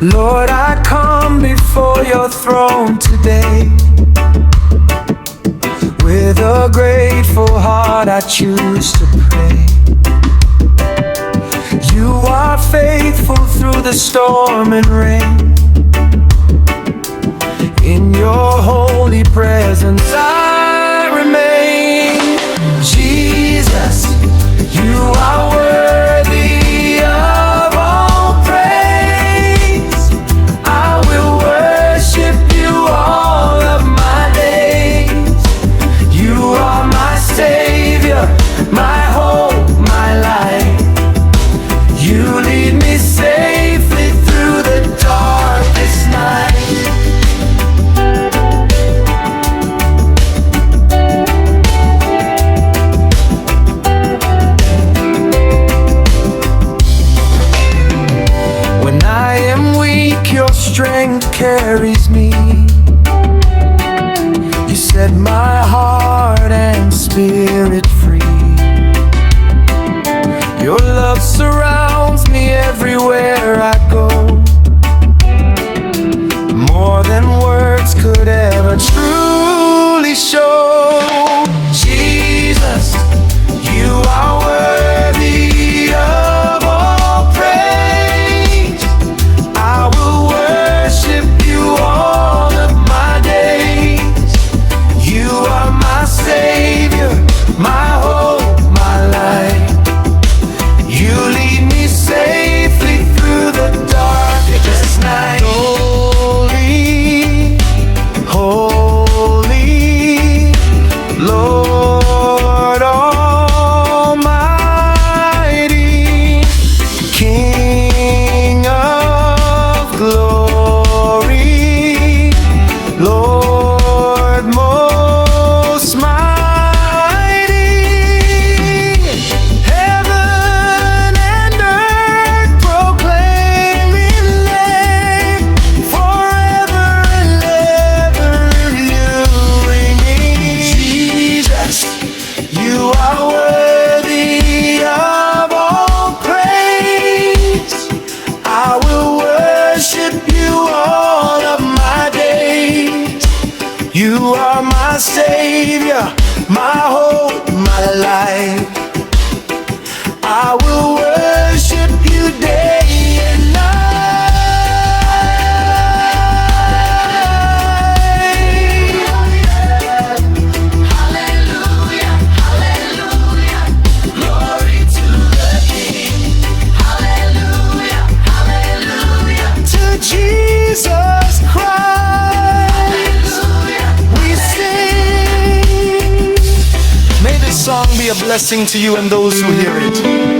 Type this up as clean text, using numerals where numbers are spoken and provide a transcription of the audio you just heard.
Lord, I come before your throne today. With a grateful heart I choose to pray. You are faithful through the storm and rain. In your holy presence I remain. Jesus, you are worthy of all praise. I will worship you all of my days. You are my Savior, my hope, my light. You lead me safely through the darkest night. When I am weak, your strength carries me. You set my heart and spirit free. Your love surrounds me everywhere I go. More than words could ever truly show. Jesus, you are worthy of all praise. I will worship you all of my days. You are my Savior, my hope, my light. You lead me safely through the darkest night. Holy, holy, Lord Almighty, King of glory, Lord most mighty. Heaven and earth proclaim your name. Forever and ever you remain. Jesus, you are worthy of all praise. I will worship you all of my days. You are my Savior, my hope, my light. I will worship you day and night. Hallelujah, hallelujah, glory to the King. Hallelujah, hallelujah, To Jesus Christ we sing. May this song be a blessing to you and those who hear it.